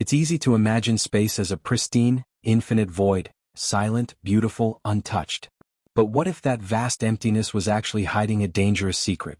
It's easy to imagine space as a pristine, infinite void, silent, beautiful, untouched. But what if that vast emptiness was actually hiding a dangerous secret?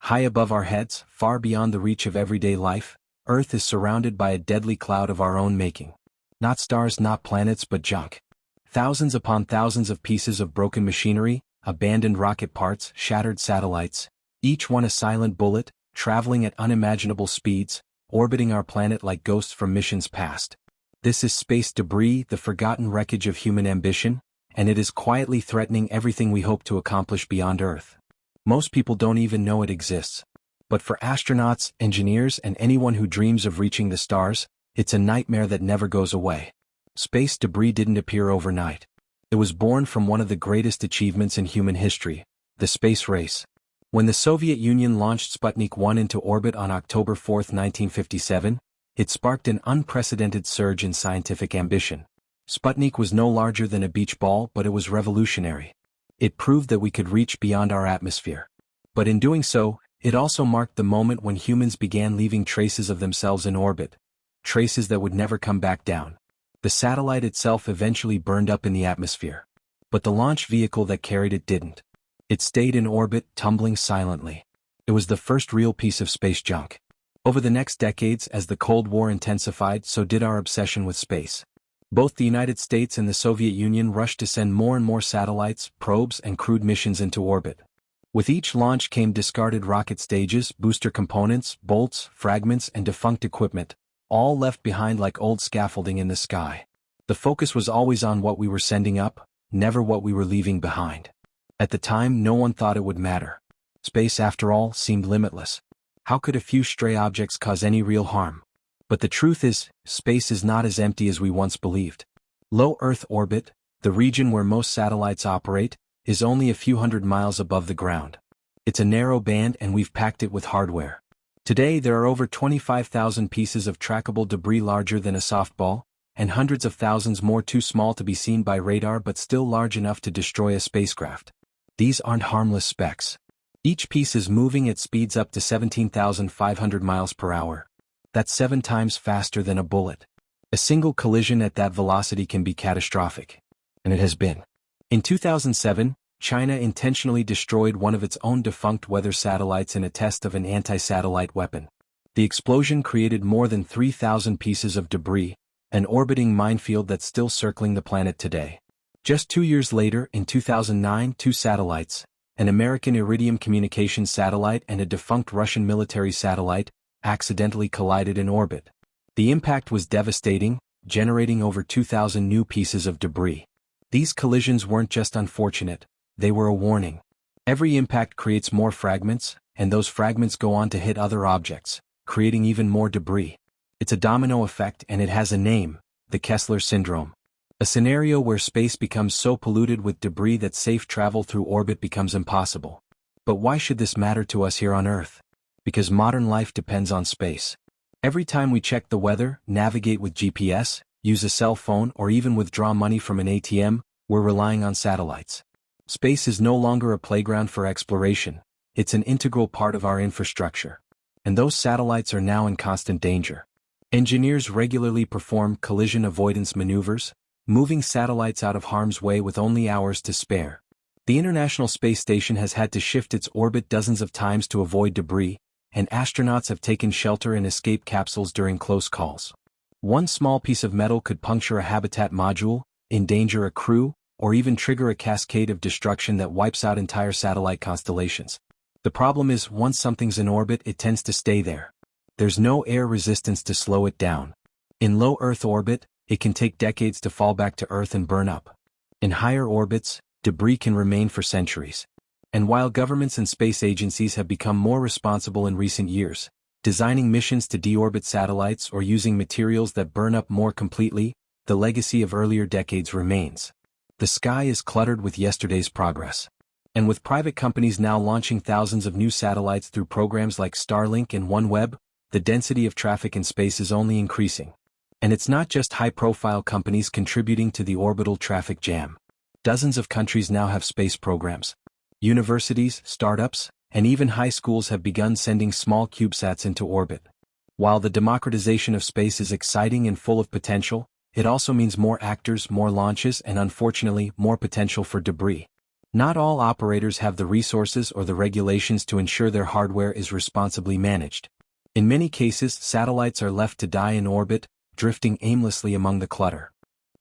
High above our heads, far beyond the reach of everyday life, Earth is surrounded by a deadly cloud of our own making. Not stars, not planets, but junk. Thousands upon thousands of pieces of broken machinery, abandoned rocket parts, shattered satellites, each one a silent bullet, traveling at unimaginable speeds, orbiting our planet like ghosts from missions past. This is space debris, the forgotten wreckage of human ambition, and it is quietly threatening everything we hope to accomplish beyond Earth. Most people don't even know it exists. But for astronauts, engineers, and anyone who dreams of reaching the stars, it's a nightmare that never goes away. Space debris didn't appear overnight. It was born from one of the greatest achievements in human history, the space race. When the Soviet Union launched Sputnik 1 into orbit on October 4, 1957, it sparked an unprecedented surge in scientific ambition. Sputnik was no larger than a beach ball, but it was revolutionary. It proved that we could reach beyond our atmosphere. But in doing so, it also marked the moment when humans began leaving traces of themselves in orbit, traces that would never come back down. The satellite itself eventually burned up in the atmosphere. But the launch vehicle that carried it didn't. It stayed in orbit, tumbling silently. It was the first real piece of space junk. Over the next decades, as the Cold War intensified, so did our obsession with space. Both the United States and the Soviet Union rushed to send more and more satellites, probes, and crewed missions into orbit. With each launch came discarded rocket stages, booster components, bolts, fragments, and defunct equipment, all left behind like old scaffolding in the sky. The focus was always on what we were sending up, never what we were leaving behind. At the time, no one thought it would matter. Space, after all, seemed limitless. How could a few stray objects cause any real harm? But the truth is, space is not as empty as we once believed. Low Earth orbit, the region where most satellites operate, is only a few hundred miles above the ground. It's a narrow band and we've packed it with hardware. Today there are over 25,000 pieces of trackable debris larger than a softball, and hundreds of thousands more too small to be seen by radar but still large enough to destroy a spacecraft. These aren't harmless specks. Each piece is moving at speeds up to 17,500 miles per hour. That's 7 times faster than a bullet. A single collision at that velocity can be catastrophic. And it has been. In 2007, China intentionally destroyed one of its own defunct weather satellites in a test of an anti-satellite weapon. The explosion created more than 3,000 pieces of debris, an orbiting minefield that's still circling the planet today. Just 2 years later, in 2009, 2 satellites, an American Iridium communications satellite and a defunct Russian military satellite, accidentally collided in orbit. The impact was devastating, generating over 2,000 new pieces of debris. These collisions weren't just unfortunate, they were a warning. Every impact creates more fragments, and those fragments go on to hit other objects, creating even more debris. It's a domino effect and it has a name, the Kessler syndrome. A scenario where space becomes so polluted with debris that safe travel through orbit becomes impossible. But why should this matter to us here on Earth? Because modern life depends on space. Every time we check the weather, navigate with GPS, use a cell phone, or even withdraw money from an ATM, we're relying on satellites. Space is no longer a playground for exploration, it's an integral part of our infrastructure. And those satellites are now in constant danger. Engineers regularly perform collision avoidance maneuvers, moving satellites out of harm's way with only hours to spare. The International Space Station has had to shift its orbit dozens of times to avoid debris, and astronauts have taken shelter in escape capsules during close calls. One small piece of metal could puncture a habitat module, endanger a crew, or even trigger a cascade of destruction that wipes out entire satellite constellations. The problem is, once something's in orbit, it tends to stay there. There's no air resistance to slow it down. In low Earth orbit, it can take decades to fall back to Earth and burn up. In higher orbits, debris can remain for centuries. And while governments and space agencies have become more responsible in recent years, designing missions to deorbit satellites or using materials that burn up more completely, the legacy of earlier decades remains. The sky is cluttered with yesterday's progress. And with private companies now launching thousands of new satellites through programs like Starlink and OneWeb, the density of traffic in space is only increasing. And it's not just high-profile companies contributing to the orbital traffic jam. Dozens of countries now have space programs. Universities, startups, and even high schools have begun sending small CubeSats into orbit. While the democratization of space is exciting and full of potential, it also means more actors, more launches, and unfortunately, more potential for debris. Not all operators have the resources or the regulations to ensure their hardware is responsibly managed. In many cases, satellites are left to die in orbit, drifting aimlessly among the clutter.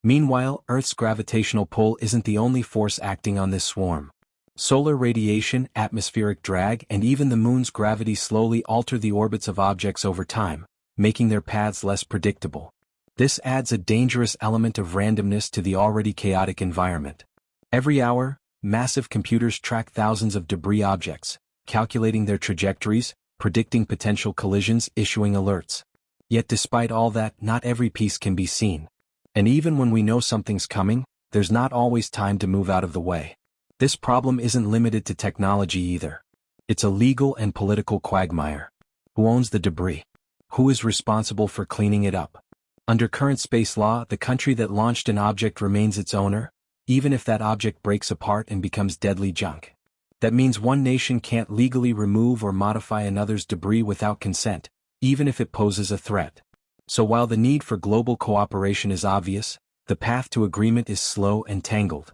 Meanwhile, Earth's gravitational pull isn't the only force acting on this swarm. Solar radiation, atmospheric drag, and even the Moon's gravity slowly alter the orbits of objects over time, making their paths less predictable. This adds a dangerous element of randomness to the already chaotic environment. Every hour, massive computers track thousands of debris objects, calculating their trajectories, predicting potential collisions, issuing alerts. Yet despite all that, not every piece can be seen. And even when we know something's coming, there's not always time to move out of the way. This problem isn't limited to technology either. It's a legal and political quagmire. Who owns the debris? Who is responsible for cleaning it up? Under current space law, the country that launched an object remains its owner, even if that object breaks apart and becomes deadly junk. That means one nation can't legally remove or modify another's debris without consent, even if it poses a threat. So while the need for global cooperation is obvious, the path to agreement is slow and tangled.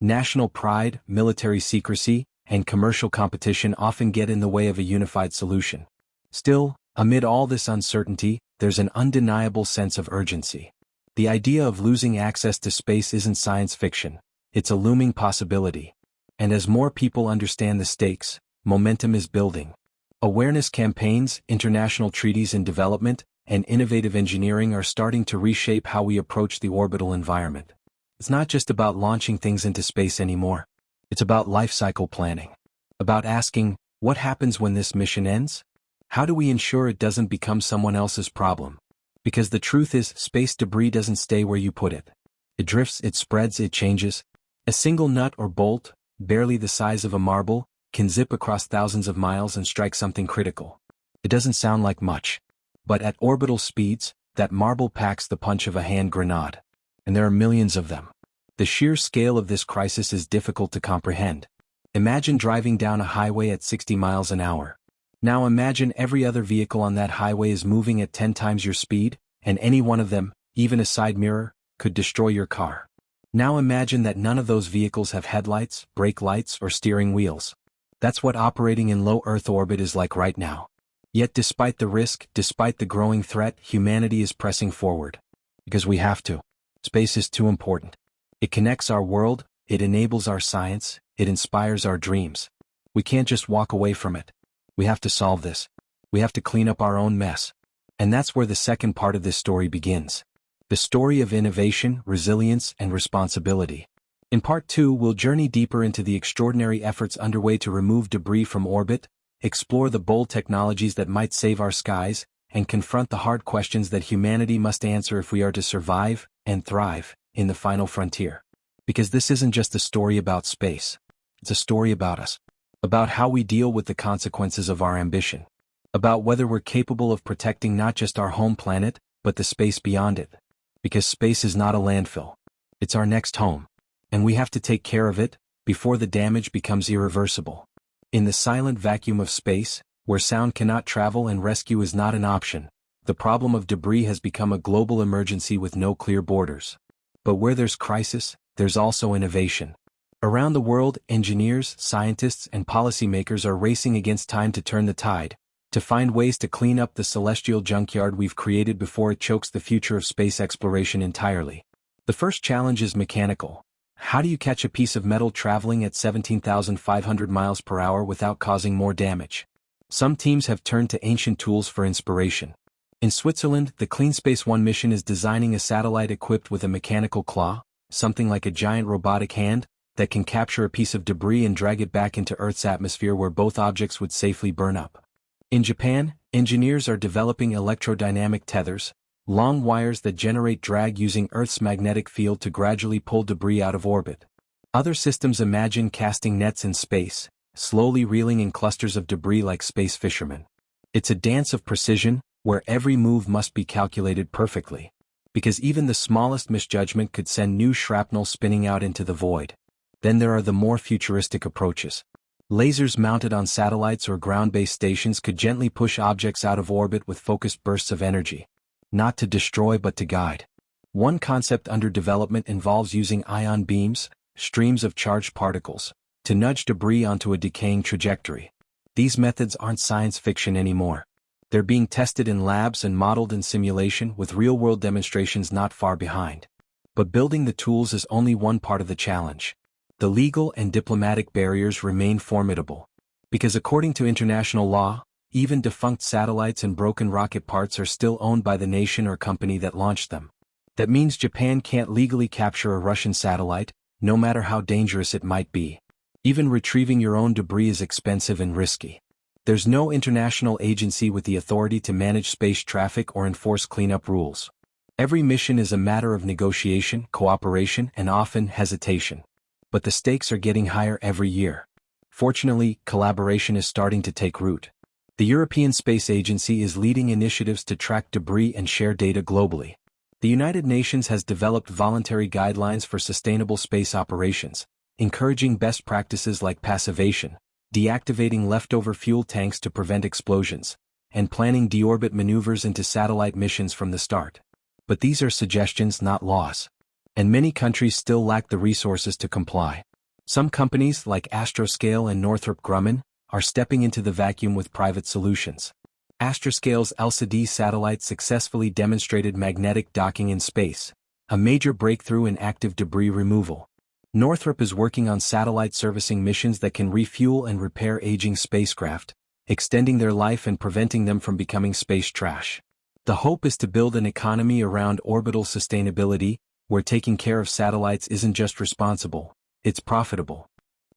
National pride, military secrecy, and commercial competition often get in the way of a unified solution. Still, amid all this uncertainty, there's an undeniable sense of urgency. The idea of losing access to space isn't science fiction, it's a looming possibility. And as more people understand the stakes, momentum is building. Awareness campaigns, international treaties in development, and innovative engineering are starting to reshape how we approach the orbital environment. It's not just about launching things into space anymore. It's about life cycle planning. About asking, what happens when this mission ends? How do we ensure it doesn't become someone else's problem? Because the truth is, space debris doesn't stay where you put it. It drifts, it spreads, it changes. A single nut or bolt, barely the size of a marble, can zip across thousands of miles and strike something critical. It doesn't sound like much. But at orbital speeds, that marble packs the punch of a hand grenade. And there are millions of them. The sheer scale of this crisis is difficult to comprehend. Imagine driving down a highway at 60 miles an hour. Now imagine every other vehicle on that highway is moving at 10 times your speed, and any one of them, even a side mirror, could destroy your car. Now imagine that none of those vehicles have headlights, brake lights, or steering wheels. That's what operating in low Earth orbit is like right now. Yet despite the risk, despite the growing threat, humanity is pressing forward. Because we have to. Space is too important. It connects our world, it enables our science, it inspires our dreams. We can't just walk away from it. We have to solve this. We have to clean up our own mess. And that's where the second part of this story begins. The story of innovation, resilience, and responsibility. In part 2, we'll journey deeper into the extraordinary efforts underway to remove debris from orbit, explore the bold technologies that might save our skies, and confront the hard questions that humanity must answer if we are to survive and thrive in the final frontier. Because this isn't just a story about space. It's a story about us. About how we deal with the consequences of our ambition. About whether we're capable of protecting not just our home planet, but the space beyond it. Because space is not a landfill. It's our next home. And we have to take care of it, before the damage becomes irreversible. In the silent vacuum of space, where sound cannot travel and rescue is not an option, the problem of debris has become a global emergency with no clear borders. But where there's crisis, there's also innovation. Around the world, engineers, scientists, and policymakers are racing against time to turn the tide, to find ways to clean up the celestial junkyard we've created before it chokes the future of space exploration entirely. The first challenge is mechanical. How do you catch a piece of metal traveling at 17,500 miles per hour without causing more damage? Some teams have turned to ancient tools for inspiration. In Switzerland, the CleanSpace 1 mission is designing a satellite equipped with a mechanical claw, something like a giant robotic hand, that can capture a piece of debris and drag it back into Earth's atmosphere where both objects would safely burn up. In Japan, engineers are developing electrodynamic tethers, long wires that generate drag using Earth's magnetic field to gradually pull debris out of orbit. Other systems imagine casting nets in space, slowly reeling in clusters of debris like space fishermen. It's a dance of precision, where every move must be calculated perfectly. Because even the smallest misjudgment could send new shrapnel spinning out into the void. Then there are the more futuristic approaches. Lasers mounted on satellites or ground-based stations could gently push objects out of orbit with focused bursts of energy. Not to destroy but to guide. One concept under development involves using ion beams, streams of charged particles, to nudge debris onto a decaying trajectory. These methods aren't science fiction anymore. They're being tested in labs and modeled in simulation with real-world demonstrations not far behind. But building the tools is only one part of the challenge. The legal and diplomatic barriers remain formidable. Because according to international law, even defunct satellites and broken rocket parts are still owned by the nation or company that launched them. That means Japan can't legally capture a Russian satellite, no matter how dangerous it might be. Even retrieving your own debris is expensive and risky. There's no international agency with the authority to manage space traffic or enforce cleanup rules. Every mission is a matter of negotiation, cooperation, and often hesitation. But the stakes are getting higher every year. Fortunately, collaboration is starting to take root. The European Space Agency is leading initiatives to track debris and share data globally. The United Nations has developed voluntary guidelines for sustainable space operations, encouraging best practices like passivation, deactivating leftover fuel tanks to prevent explosions, and planning deorbit maneuvers into satellite missions from the start. But these are suggestions, not laws. And many countries still lack the resources to comply. Some companies, like Astroscale and Northrop Grumman, are stepping into the vacuum with private solutions. Astroscale's ELSA-D satellite successfully demonstrated magnetic docking in space, a major breakthrough in active debris removal. Northrop is working on satellite servicing missions that can refuel and repair aging spacecraft, extending their life and preventing them from becoming space trash. The hope is to build an economy around orbital sustainability, where taking care of satellites isn't just responsible, it's profitable.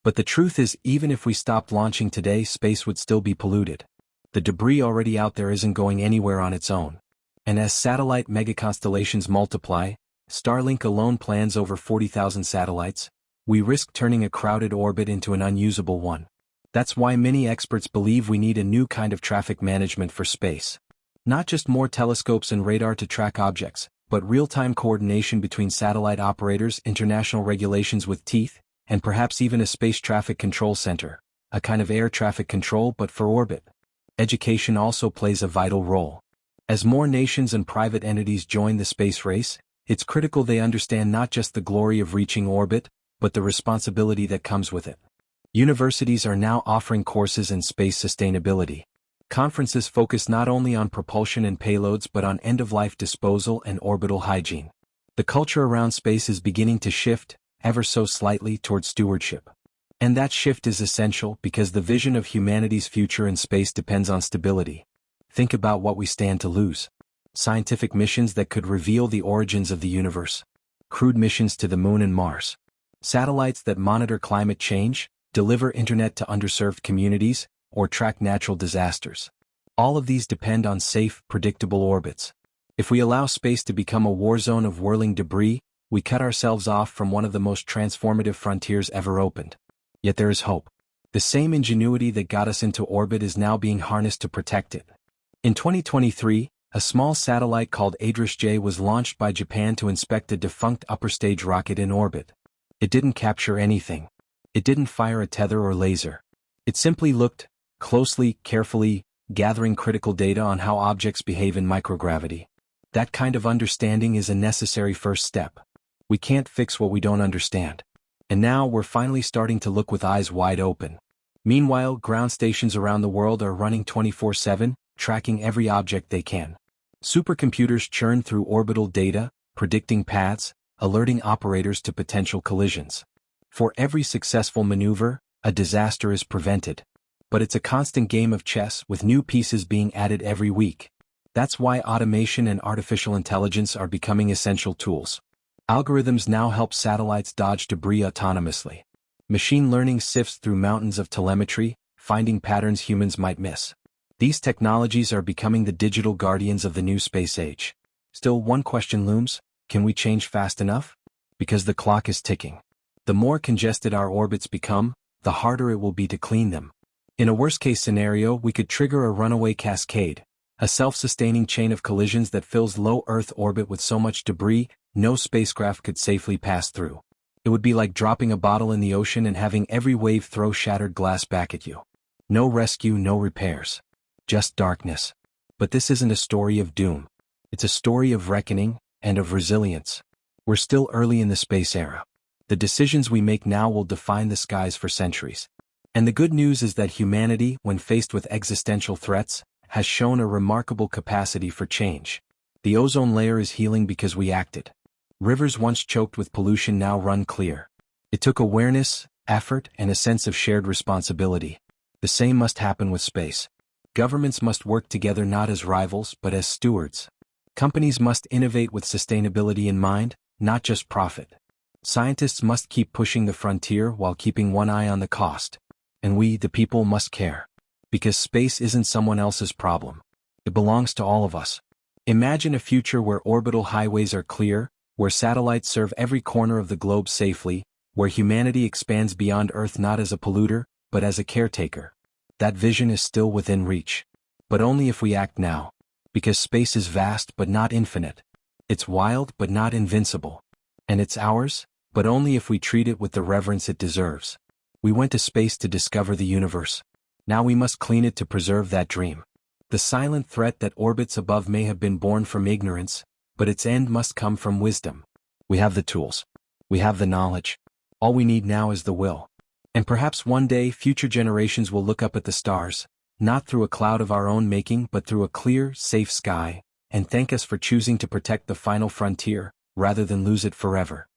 But the truth is, even if we stopped launching today, space would still be polluted. The debris already out there isn't going anywhere on its own. And as satellite megaconstellations multiply, Starlink alone plans over 40,000 satellites, we risk turning a crowded orbit into an unusable one. That's why many experts believe we need a new kind of traffic management for space. Not just more telescopes and radar to track objects, but real-time coordination between satellite operators, international regulations with teeth, and perhaps even a space traffic control center, a kind of air traffic control but for orbit. Education also plays a vital role. As more nations and private entities join the space race, it's critical they understand not just the glory of reaching orbit, but the responsibility that comes with it. Universities are now offering courses in space sustainability. Conferences focus not only on propulsion and payloads but on end-of-life disposal and orbital hygiene. The culture around space is beginning to shift, ever so slightly, toward stewardship. And that shift is essential because the vision of humanity's future in space depends on stability. Think about what we stand to lose. Scientific missions that could reveal the origins of the universe. Crewed missions to the Moon and Mars. Satellites that monitor climate change, deliver internet to underserved communities, or track natural disasters. All of these depend on safe, predictable orbits. If we allow space to become a war zone of whirling debris, we cut ourselves off from one of the most transformative frontiers ever opened. Yet there is hope. The same ingenuity that got us into orbit is now being harnessed to protect it. In 2023, a small satellite called ADRIS-J was launched by Japan to inspect a defunct upper stage rocket in orbit. It didn't capture anything. It didn't fire a tether or laser. It simply looked closely, carefully, gathering critical data on how objects behave in microgravity. That kind of understanding is a necessary first step. We can't fix what we don't understand. And now we're finally starting to look with eyes wide open. Meanwhile, ground stations around the world are running 24/7, tracking every object they can. Supercomputers churn through orbital data, predicting paths, alerting operators to potential collisions. For every successful maneuver, a disaster is prevented. But it's a constant game of chess with new pieces being added every week. That's why automation and artificial intelligence are becoming essential tools. Algorithms now help satellites dodge debris autonomously. Machine learning sifts through mountains of telemetry, finding patterns humans might miss. These technologies are becoming the digital guardians of the new space age. Still, one question looms: can we change fast enough? Because the clock is ticking. The more congested our orbits become, the harder it will be to clean them. In a worst-case scenario, we could trigger a runaway cascade, a self-sustaining chain of collisions that fills low Earth orbit with so much debris, no spacecraft could safely pass through. It would be like dropping a bottle in the ocean and having every wave throw shattered glass back at you. No rescue, no repairs. Just darkness. But this isn't a story of doom. It's a story of reckoning and of resilience. We're still early in the space era. The decisions we make now will define the skies for centuries. And the good news is that humanity, when faced with existential threats, has shown a remarkable capacity for change. The ozone layer is healing because we acted. Rivers once choked with pollution now run clear. It took awareness, effort, and a sense of shared responsibility. The same must happen with space. Governments must work together not as rivals but as stewards. Companies must innovate with sustainability in mind, not just profit. Scientists must keep pushing the frontier while keeping one eye on the cost. And we, the people, must care. Because space isn't someone else's problem. It belongs to all of us. Imagine a future where orbital highways are clear, where satellites serve every corner of the globe safely, where humanity expands beyond Earth not as a polluter, but as a caretaker. That vision is still within reach. But only if we act now. Because space is vast but not infinite. It's wild but not invincible. And it's ours, but only if we treat it with the reverence it deserves. We went to space to discover the universe. Now we must clean it to preserve that dream. The silent threat that orbits above may have been born from ignorance, but its end must come from wisdom. We have the tools. We have the knowledge. All we need now is the will. And perhaps one day future generations will look up at the stars, not through a cloud of our own making but through a clear, safe sky, and thank us for choosing to protect the final frontier, rather than lose it forever.